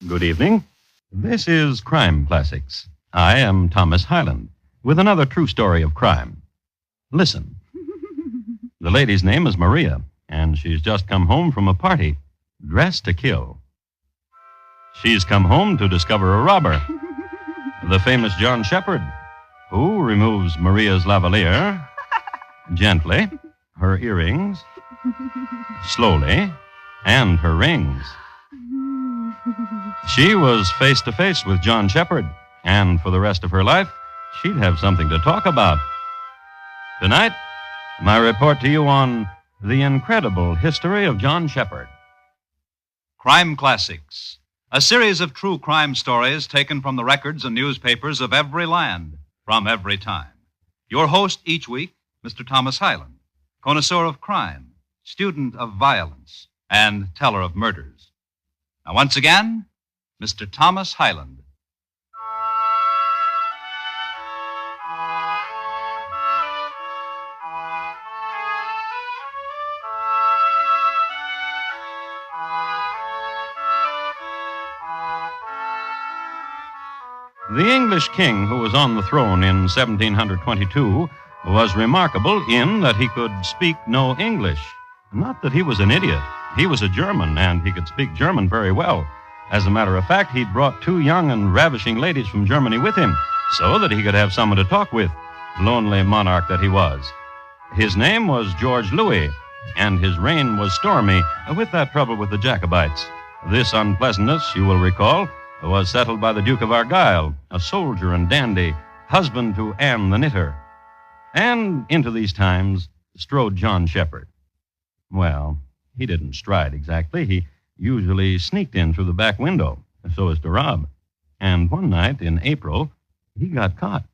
Good evening. This is Crime Classics. I am Thomas Hyland with another true story of crime. Listen. The lady's name is Maria, and she's just come home from a party, dressed to kill. She's come home to discover a robber, the famous John Shephard, who removes Maria's lavalier gently, her earrings, slowly, and her rings. She was face to face with John Shephard, and for the rest of her life, she'd have something to talk about. Tonight, my report to you on the incredible history of John Shephard. Crime Classics, a series of true crime stories taken from the records and newspapers of every land, from every time. Your host each week, Mr. Thomas Hyland, connoisseur of crime, student of violence, and teller of murders. Now, once again, Mr. Thomas Hyland. The English king who was on the throne in 1722 was remarkable in that he could speak no English. Not that he was an idiot. He was a German, and he could speak German very well. As a matter of fact, he'd brought two young and ravishing ladies from Germany with him so that he could have someone to talk with, lonely monarch that he was. His name was George Louis, and his reign was stormy with that trouble with the Jacobites. This unpleasantness, you will recall, was settled by the Duke of Argyll, a soldier and dandy, husband to Anne the knitter. And into these times strode John Shephard. Well, he didn't stride exactly. He usually sneaked in through the back window so as to rob. And one night in April, he got caught.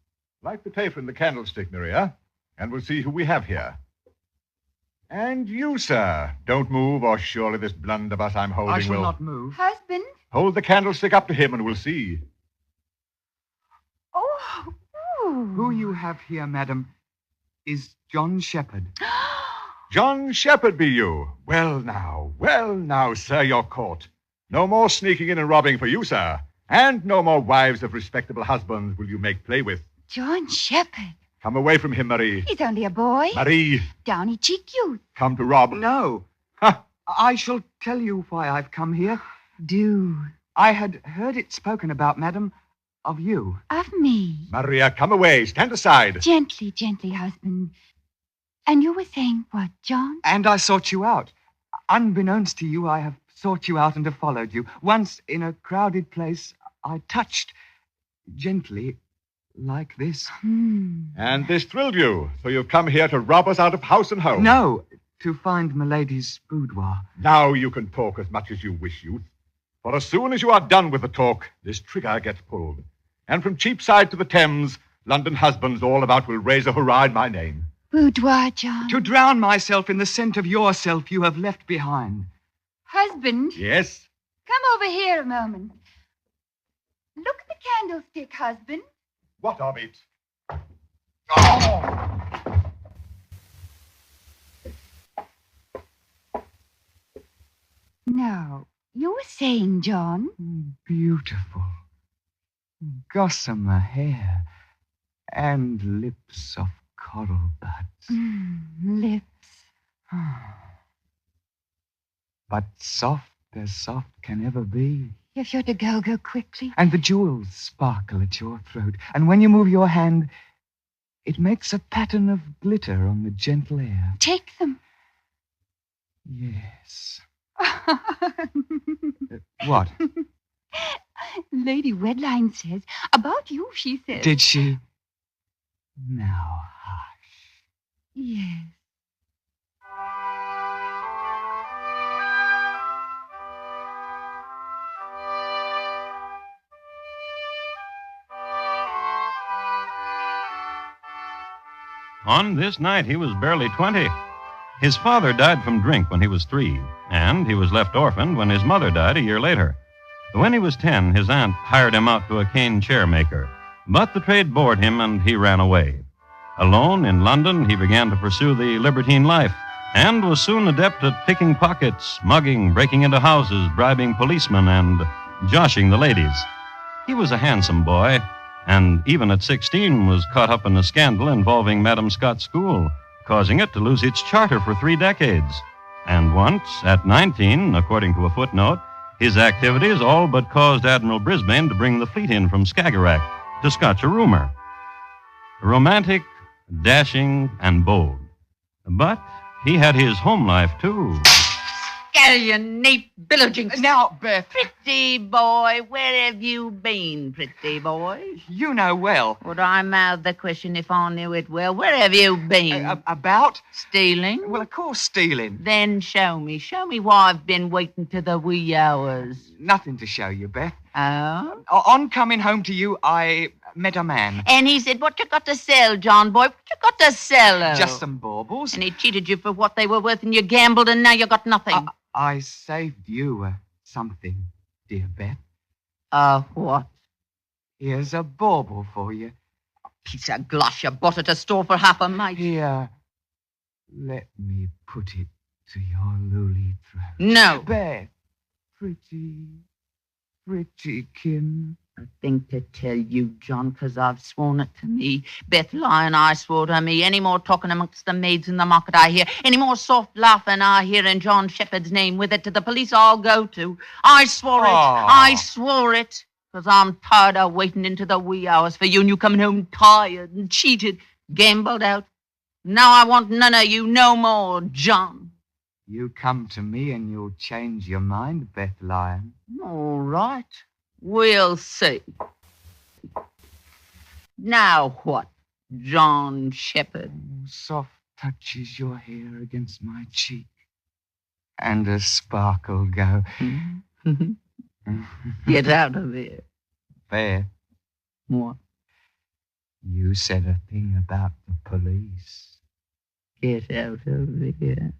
Light the taper in the candlestick, Maria, and we'll see who we have here. And you, sir, don't move, or surely this blunderbuss I'm holding will... I shall not move. Husband? Hold the candlestick up to him and we'll see. Oh, ooh. Who you have here, madam, is John Shephard. John Shephard be you? Well, now, sir, you're caught. No more sneaking in and robbing for you, sir. And no more wives of respectable husbands will you make play with. John Shephard. Come away from him, Marie. He's only a boy. Marie. Downy cheek youth. Come to rob. No. I shall tell you why I've come here. Do. I had heard it spoken about, madam, of you. Of me. Maria, come away. Stand aside. Gently, husband. And you were saying what, John? And I sought you out. Unbeknownst to you, I have sought you out and have followed you. Once, in a crowded place, I touched gently like this. And this thrilled you, so you've come here to rob us out of house and home. No, to find Milady's boudoir. Now you can talk as much as you wish, youth. For as soon as you are done with the talk, this trigger gets pulled. And from Cheapside to the Thames, London husbands all about will raise a hurrah in my name. Boudoir, John. To drown myself in the scent of yourself you have left behind. Husband? Yes? Come over here a moment. Look at the candlestick, husband. What of it? Oh! Now, you were saying, John? Beautiful. Gossamer hair and lips of coral buds. Lips. But soft as soft can ever be. If you're to go quickly. And the jewels sparkle at your throat. And when you move your hand, it makes a pattern of glitter on the gentle air. Take them. Yes. What? Lady Wedline says, about you, she says. Did she? Now, hush. Yes. On this night, he was barely 20. His father died from drink when he was 3, and he was left orphaned when his mother died a year later. When he was 10, his aunt hired him out to a cane chair maker, but the trade bored him and he ran away. Alone in London, he began to pursue the libertine life and was soon adept at picking pockets, mugging, breaking into houses, bribing policemen, and joshing the ladies. He was a handsome boy, and even at 16 was caught up in a scandal involving Madam Scott's school, causing it to lose its charter for 3 decades. And once, at 19, according to a footnote, his activities all but caused Admiral Brisbane to bring the fleet in from Skagerrak to scotch a rumor. Romantic, dashing, and bold. But he had his home life, too. Scallion, Nate, Billowjinks. Now, Beth, Pretty boy, where have you been, pretty boy? you know well. Would I mouth the question if I knew it well? Where have you been? About? Stealing? Well, of course, stealing. Then show me. Show me why I've been waiting to the wee hours. Nothing to show you, Beth. Oh? On coming home to you, I met a man. And he said, what you got to sell, John boy? What you got to sell? Oh? Just some baubles. And he cheated you for what they were worth, and you gambled, and now you got nothing. I saved you something, dear Beth. What? Here's a bauble for you. Piece of gloss you bought at a store for half a mite. Here, let me put it to your lowly throat. No. Beth, pretty kin. A thing to tell you, John, 'cause I've sworn it to me. Beth Lyon, I swore to me. Any more talking amongst the maids in the market I hear, any more soft laughing I hear in John Shepherd's name with it to the police I'll go to. I swore it. I swore it. 'Cause I'm tired of waiting into the wee hours for you, and you coming home tired and cheated, gambled out. Now I want none of you no more, John. You come to me and you'll change your mind, Beth Lyon. All right. We'll see. Now what, John Shepherd? Soft touches your hair against my cheek, and a sparkle go. Get out of here. Beth, What? you said a thing about the police. Get out of here.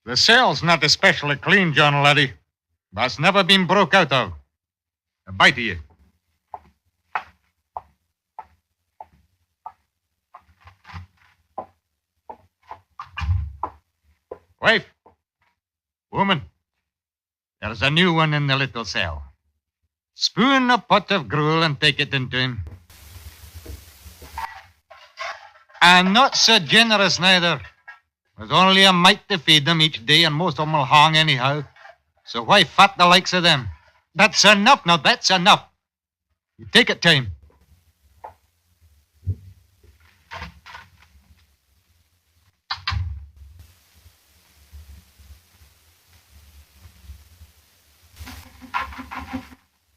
The cell's not especially clean, John laddie. That's never been broke out of. A bite of you. Wife. Woman. There's a new one in the little cell. Spoon a pot of gruel and take it into him. And not so generous neither. There's only a mite to feed them each day, and most of them will hang anyhow. So why fat the likes of them? That's enough, now that's enough. You take it to him.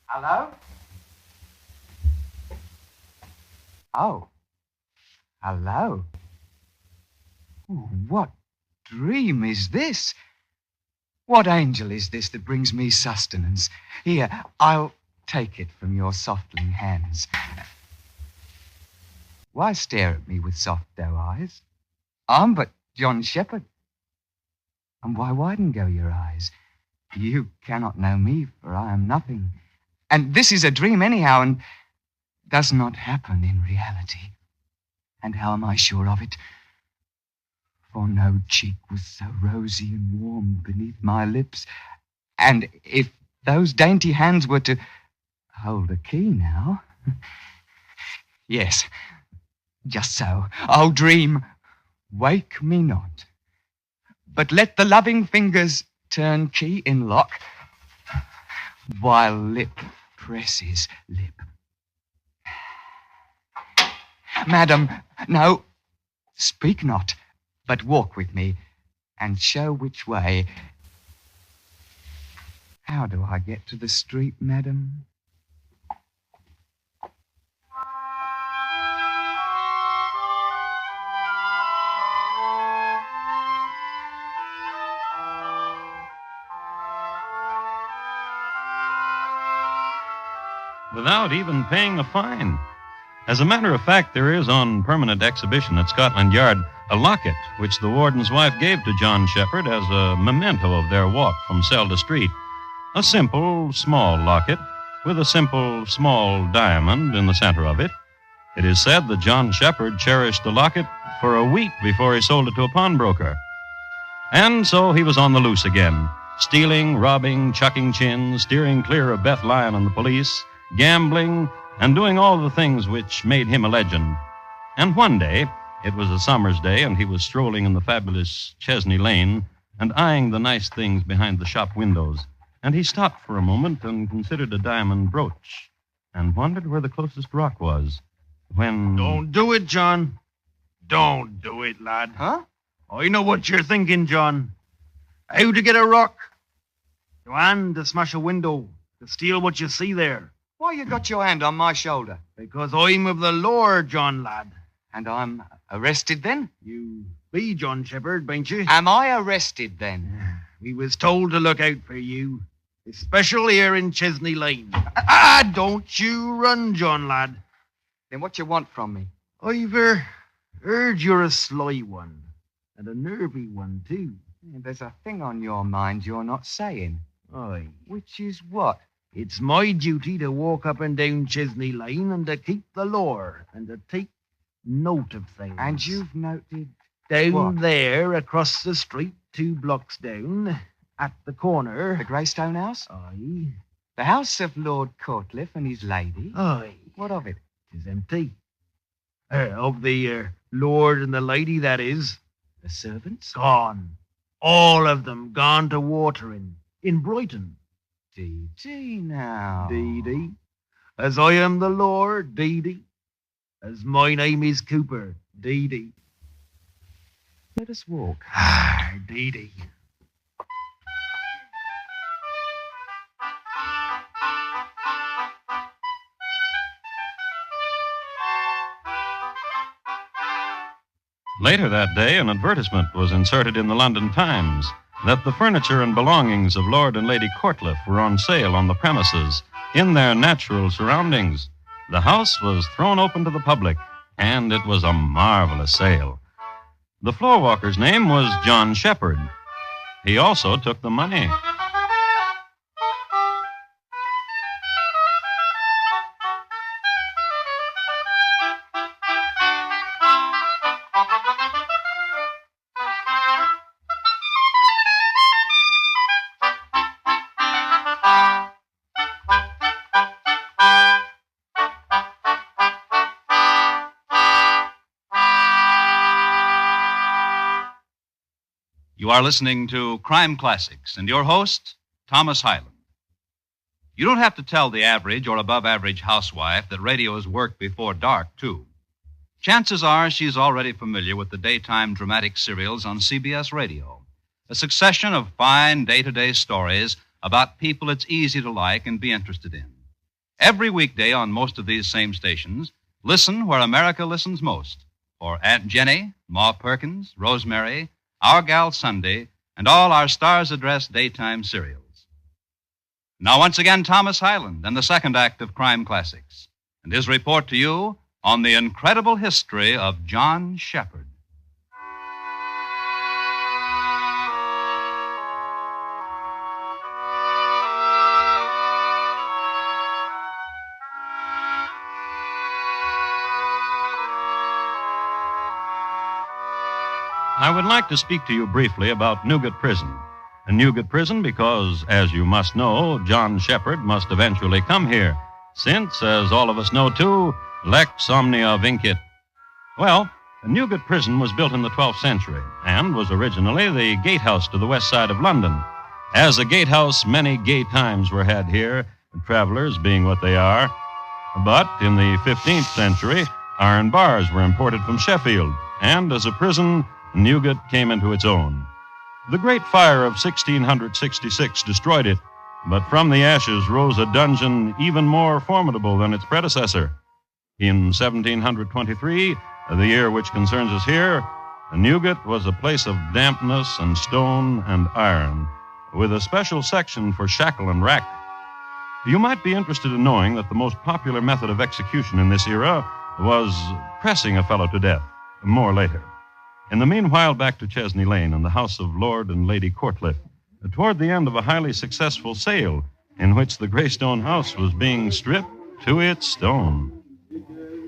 Hello? Oh. Hello. Oh, what dream is this? What angel is this that brings me sustenance? Here, I'll take it from your softling hands. Why stare at me with soft doe eyes? I'm but John Shepherd. And why widen go your eyes? You cannot know me, for I am nothing. And this is a dream anyhow, and does not happen in reality. And how am I sure of it? For no cheek was so rosy and warm beneath my lips. And if those dainty hands were to hold a key now... Yes, just so. Oh, dream, wake me not. But let the loving fingers turn key in lock, while lip presses lip. Madam, no, speak not, but walk with me, and show which way. How do I get to the street, madam? Without even paying a fine. As a matter of fact, there is on permanent exhibition at Scotland Yard a locket which the warden's wife gave to John Shephard as a memento of their walk from cell to street. A simple, small locket with a simple, small diamond in the center of it. It is said that John Shephard cherished the locket for a week before he sold it to a pawnbroker. And so he was on the loose again, stealing, robbing, chucking chins, steering clear of Beth Lyon and the police, gambling, and doing all the things which made him a legend. And one day, it was a summer's day, and he was strolling in the fabulous Chesney Lane and eyeing the nice things behind the shop windows. And he stopped for a moment and considered a diamond brooch and wondered where the closest rock was. When... Don't do it, John. Don't do it, lad. Huh? I know what you're thinking, John. How to get a rock. And to smash a window, to steal what you see there. Why you got your hand on my shoulder? Because I'm of the law, John, lad. And I'm arrested then? You be John Shephard, bain't you? Am I arrested then? We was told to look out for you, especially here in Chesney Lane. Don't you run, John, lad. Then what you want from me? I've heard you're a sly one, and a nervy one, too. There's a thing on your mind you're not saying. Aye. Which is what? It's my duty to walk up and down Chesney Lane and to keep the law and to take note of things. And you've noted down what? There, across the street, 2 blocks down, at the corner. The Greystone House? Aye. The house of Lord Courtliff and his lady? Aye. What of it? 'Tis empty. Of the lord and the lady, that is. The servants? Gone. All of them gone to watering in Brighton. Dee now. Dee. As I am the Lord, Dee. As my name is Cooper, Dee. Let us walk. Dee. Later that day, an advertisement was inserted in the London Times that the furniture and belongings of Lord and Lady Courtliff were on sale on the premises in their natural surroundings. The house was thrown open to the public, and it was a marvelous sale. The floorwalker's name was John Shephard. He also took the money. You are listening to Crime Classics, and your host, Thomas Hyland. You don't have to tell the average or above average housewife that radio's work before dark, too. Chances are she's already familiar with the daytime dramatic serials on CBS Radio, a succession of fine day-to-day stories about people it's easy to like and be interested in. Every weekday on most of these same stations, listen where America listens most, for Aunt Jenny, Ma Perkins, Rosemary, Our Gal Sunday, and all our Stars Address daytime serials. Now, once again, Thomas Hyland and the second act of Crime Classics, and his report to you on the incredible history of John Shephard. I would like to speak to you briefly about Newgate Prison. And Newgate Prison because, as you must know, John Shephard must eventually come here, since, as all of us know too, lex omnia vincit. Well, Newgate Prison was built in the 12th century and was originally the gatehouse to the west side of London. As a gatehouse, many gay times were had here, travelers being what they are. But in the 15th century, iron bars were imported from Sheffield, and as a prison, Newgate came into its own. The Great Fire of 1666 destroyed it, but from the ashes rose a dungeon even more formidable than its predecessor. In 1723, the year which concerns us here, Newgate was a place of dampness and stone and iron, with a special section for shackle and rack. You might be interested in knowing that the most popular method of execution in this era was pressing a fellow to death, more later. In the meanwhile, back to Chesney Lane and the house of Lord and Lady Courtliff, toward the end of a highly successful sale in which the Greystone house was being stripped to its stone.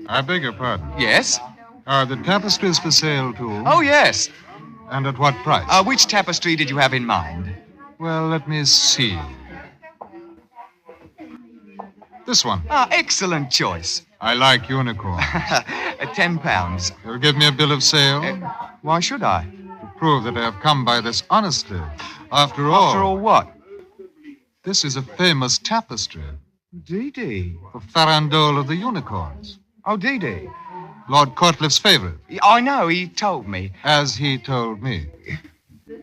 I beg your pardon. Yes? Are the tapestries for sale, too? Oh, yes. And at what price? Which tapestry did you have in mind? Well, let me see. This one. Excellent choice. I like unicorns. £10. You'll give me a bill of sale? Why should I? To prove that I have come by this honestly. After all... After all what? This is a famous tapestry. Dee. The farandole of the unicorns. Oh, Dee. Lord Courtliff's favorite. I know, he told me. As he told me.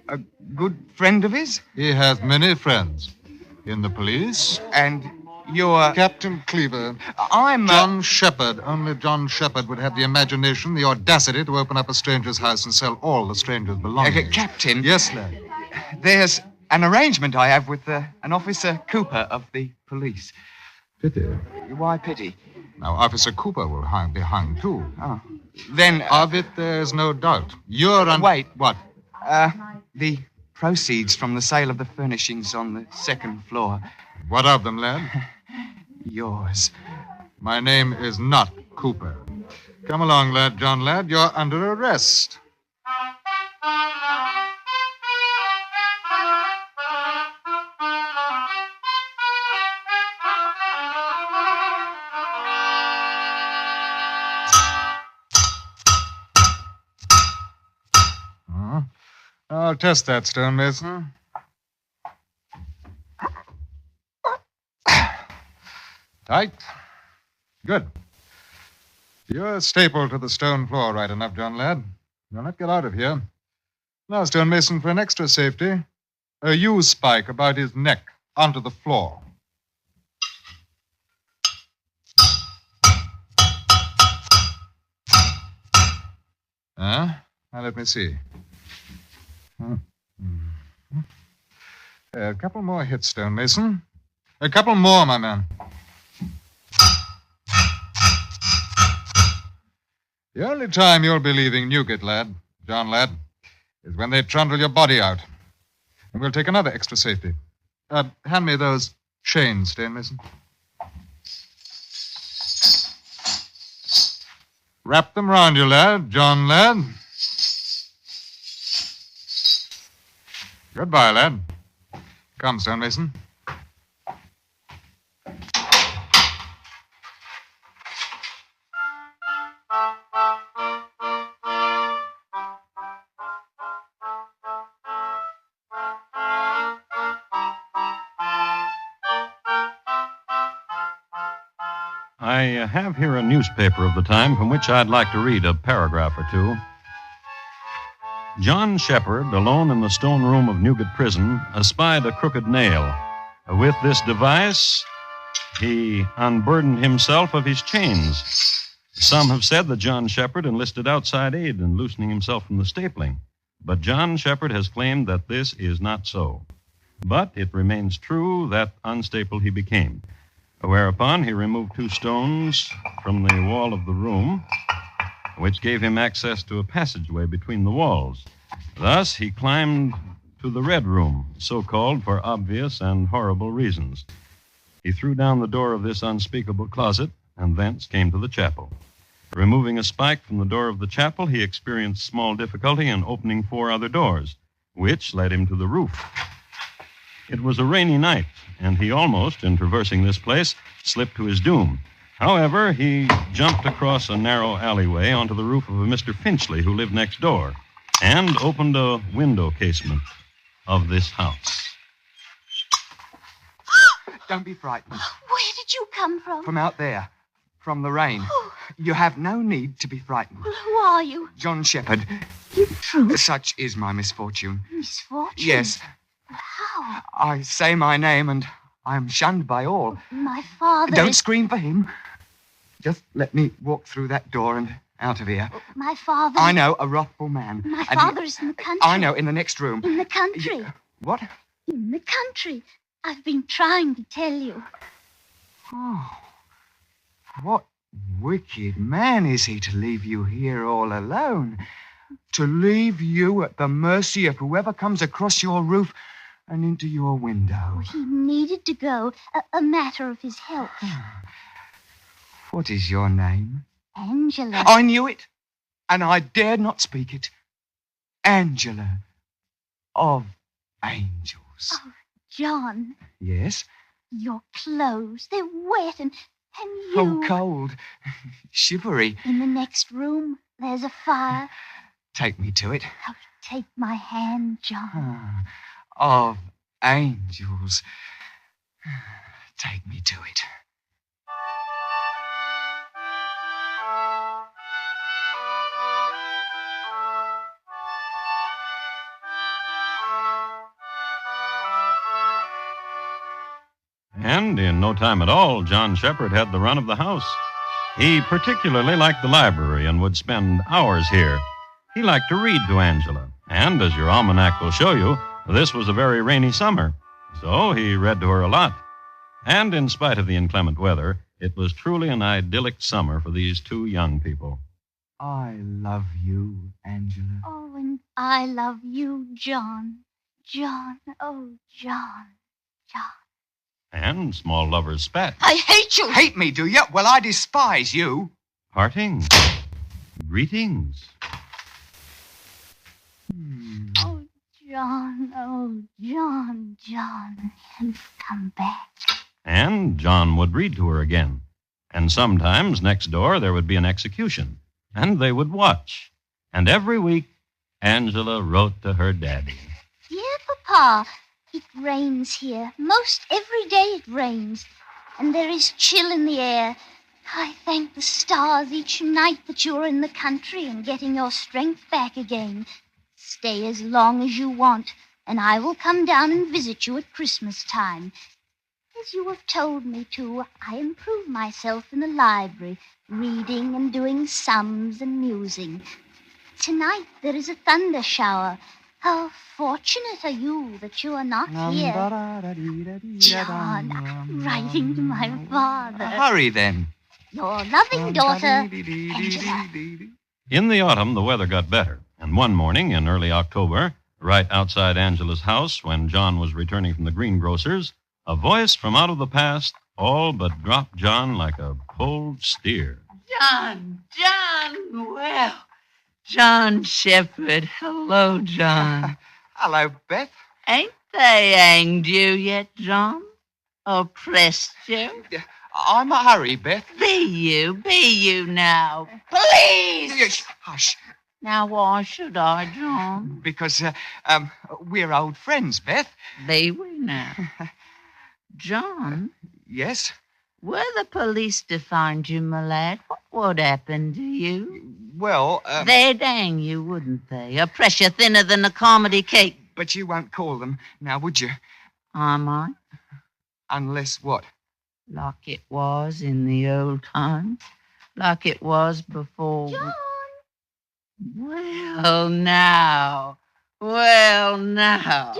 A good friend of his? He has many friends. In the police. And you're... Captain Cleaver. I'm... John Shephard. Only John Shephard would have the imagination, the audacity to open up a stranger's house and sell all the stranger's belongings. Captain. Yes, lad. There's an arrangement I have with an Officer Cooper of the police. Pity. Why pity? Now, Officer Cooper will be hung, too. Oh. Then... Of it, there's no doubt. You're on... Wait. What? The proceeds from the sale of the furnishings on the second floor. What of them, lad? Yours. My name is not Cooper. Come along, lad, John, lad. You're under arrest. I'll test that, stonemason. Tight. Good. You're stapled to the stone floor right enough, John lad. You'll not get out of here. Now, stonemason, for an extra safety, a U-spike about his neck onto the floor. Now, let me see. A couple more hits, stonemason. A couple more, my man. The only time you'll be leaving Newgate, lad, John lad, is when they trundle your body out. And we'll take another extra safety. Hand me those chains, stonemason. Wrap them round you, lad, John lad. Goodbye, lad. Come, stonemason. I have here a newspaper of the time from which I'd like to read a paragraph or two. John Shephard, alone in the stone room of Newgate Prison, espied a crooked nail. With this device, he unburdened himself of his chains. Some have said that John Shephard enlisted outside aid in loosening himself from the stapling. But John Shephard has claimed that this is not so. But it remains true that unstapled he became. Whereupon he removed 2 stones from the wall of the room, which gave him access to a passageway between the walls. Thus, he climbed to the Red Room, so called for obvious and horrible reasons. He threw down the door of this unspeakable closet, and thence came to the chapel. Removing a spike from the door of the chapel, he experienced small difficulty in opening 4 other doors, which led him to the roof. It was a rainy night, and he almost, in traversing this place, slipped to his doom. However, he jumped across a narrow alleyway onto the roof of a Mr. Finchley who lived next door and opened a window casement of this house. Don't be frightened. Where did you come from? From out there. From the rain. Oh. You have no need to be frightened. Well, who are you? John Shephard. You true? Such is my misfortune. Misfortune? Yes. How? I say my name and I am shunned by all. My father Don't is... scream for him. Just let me walk through that door and out of here. My father... I know, a wrathful man. My And father is in the country. I know, in the next room. In the country. What? In the country. I've been trying to tell you. Oh. What wicked man is he to leave you here all alone? To leave you at the mercy of whoever comes across your roof and into your window. He needed to go. A matter of his health. What is your name? Angela. I knew it, and I dared not speak it. Angela of Angels. Oh, John. Yes? Your clothes, they're wet and you... Oh, cold. Shivery. In the next room, there's a fire. Take me to it. Oh, take my hand, John. Of Angels. Take me to it. And in no time at all, John Shephard had the run of the house. He particularly liked the library and would spend hours here. He liked to read to Angela, and as your almanac will show you, this was a very rainy summer, so he read to her a lot. And in spite of the inclement weather, it was truly an idyllic summer for these two young people. I love you, Angela. Oh, and I love you, John. John, oh, John. And small lovers spat. I hate you. Hate me, do you? Well, I despise you. Parting. Greetings. Oh, John, you've come back. And John would read to her again. And sometimes next door there would be an execution. And they would watch. And every week, Angela wrote to her daddy. Dear Papa, it rains here. Most every day it rains. And there is chill in the air. I thank the stars each night that you're in the country and getting your strength back again. Stay as long as you want, and I will come down and visit you at Christmas time. As you have told me to, I improve myself in the library, reading and doing sums and musing. Tonight there is a thunder shower. How fortunate are you that you are not here. John, I'm writing to my father. Hurry, then. Your loving daughter, Angela. In the autumn, the weather got better. And one morning in early October, right outside Angela's house, when John was returning from the greengrocer's, a voice from out of the past all but dropped John like a pulled steer. John, well, John Shephard. Hello, John. Hello, Beth. Ain't they hanged you yet, John? Oppressed you? I'm a hurry, Beth. Be you now. Please! Hush. Now, why should I, John? Because, we're old friends, Beth. Be we now? John? Yes? Were the police to find you, my lad, what would happen to you? Well, They'd hang you, wouldn't they? A pressure thinner than a comedy cake. But you won't call them, now, would you? I might. Unless what? Like it was in the old times. Like it was before... John! Well, now. Do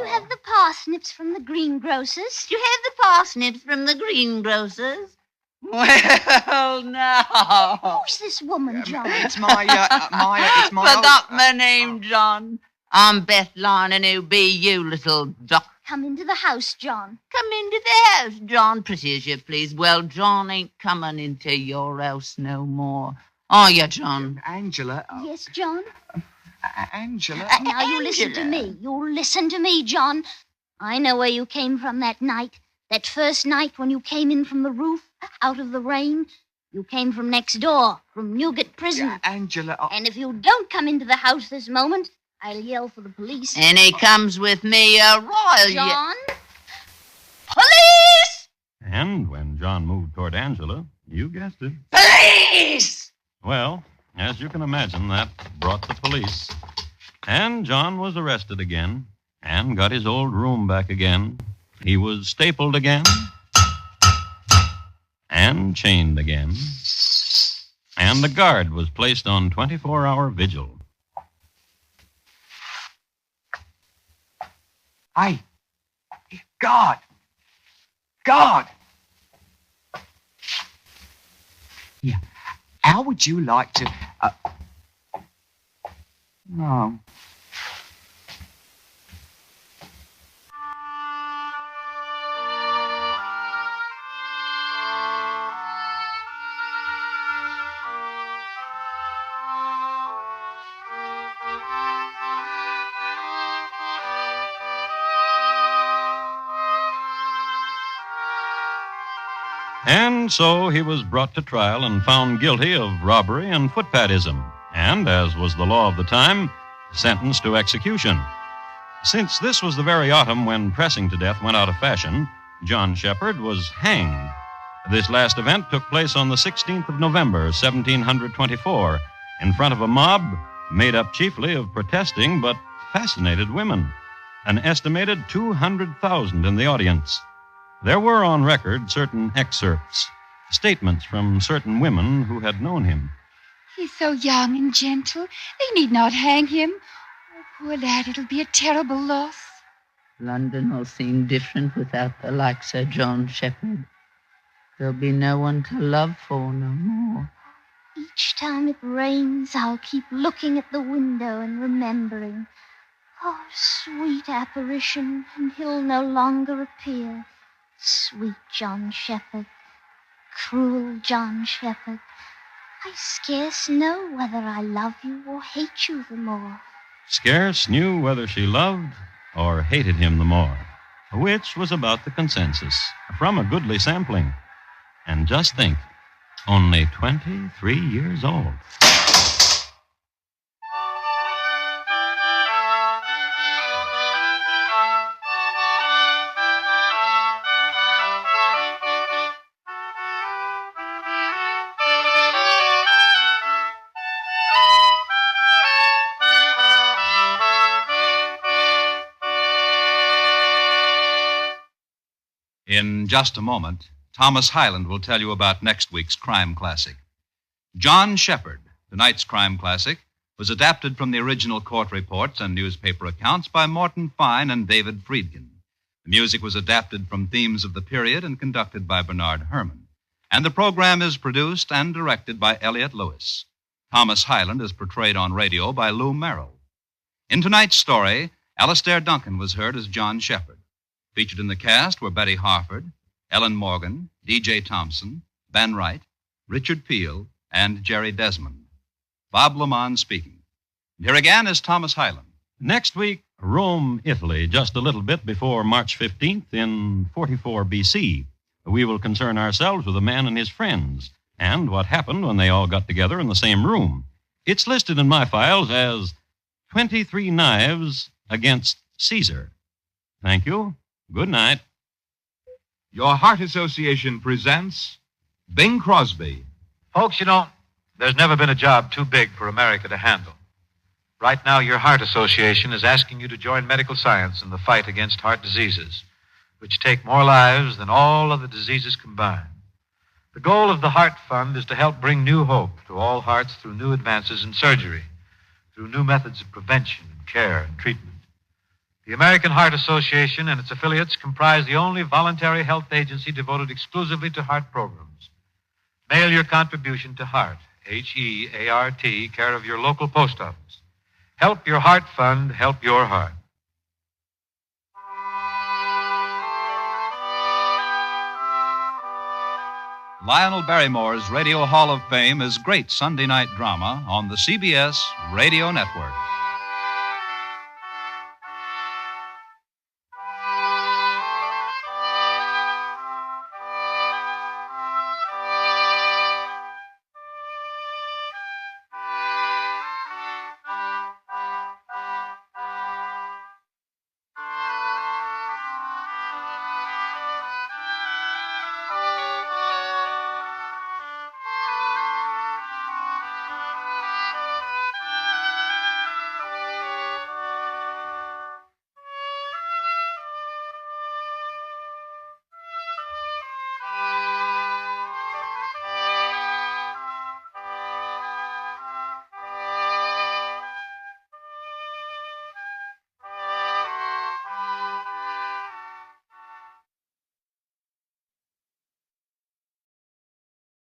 you have the parsnips from the greengrocer's? Do you have the parsnips from the greengrocer's? Well, now. Who's this woman, John? It's my Forgot my name, John. I'm Beth Lyon, and who be you, little duck? Come into the house, John. Come into the house, John, pretty as you please. Well, John ain't coming into your house no more. Are you, John? Angela. Yes, John? Angela. Now you listen to me. You listen to me, John. I know where you came from that night. That first night when you came in from the roof, out of the rain. You came from next door, from Newgate Prison. Angela. And if you don't come into the house this moment, I'll yell for the police. And he comes with me, royal. John? Police! And when John moved toward Angela, you guessed it. Police! Well, as you can imagine, that brought the police. And John was arrested again and got his old room back again. He was stapled again and chained again. And the guard was placed on 24-hour vigil. Hey, God! God! Yeah. How would you like to... No. And so he was brought to trial and found guilty of robbery and footpadism, and, as was the law of the time, sentenced to execution. Since this was the very autumn when pressing to death went out of fashion, John Shephard was hanged. This last event took place on the 16th of November, 1724, in front of a mob made up chiefly of protesting but fascinated women. An estimated 200,000 in the audience. There were on record certain excerpts, statements from certain women who had known him. He's so young and gentle. They need not hang him. Oh, poor lad, it'll be a terrible loss. London will seem different without the likes of John Shephard. There'll be no one to love for no more. Each time it rains, I'll keep looking at the window and remembering. Oh, sweet apparition, and he'll no longer appear. Sweet John Shephard, cruel John Shephard, I scarce know whether I love you or hate you the more. Scarce knew whether she loved or hated him the more, which was about the consensus from a goodly sampling. And just think, only 23 years old. In just a moment, Thomas Hyland will tell you about next week's crime classic. John Shephard, tonight's crime classic, was adapted from the original court reports and newspaper accounts by Morton Fine and David Friedkin. The music was adapted from themes of the period and conducted by Bernard Herrmann. And the program is produced and directed by Elliott Lewis. Thomas Hyland is portrayed on radio by Lou Merrill. In tonight's story, Alastair Duncan was heard as John Shephard. Featured in the cast were Betty Harford, Ellen Morgan, D.J. Thompson, Ben Wright, Richard Peel, and Jerry Desmond. Bob Lamont speaking. And here again is Thomas Hyland. Next week, Rome, Italy, just a little bit before March 15th in 44 B.C. We will concern ourselves with a man and his friends and what happened when they all got together in the same room. It's listed in my files as 23 Knives Against Caesar. Thank you. Good night. Your Heart Association presents Bing Crosby. Folks, you know, there's never been a job too big for America to handle. Right now, your Heart Association is asking you to join medical science in the fight against heart diseases, which take more lives than all other diseases combined. The goal of the Heart Fund is to help bring new hope to all hearts through new advances in surgery, through new methods of prevention and care and treatment. The American Heart Association and its affiliates comprise the only voluntary health agency devoted exclusively to heart programs. Mail your contribution to Heart, H-E-A-R-T, care of your local post office. Help your Heart Fund, help your heart. Lionel Barrymore's Radio Hall of Fame is great Sunday night drama on the CBS Radio Network.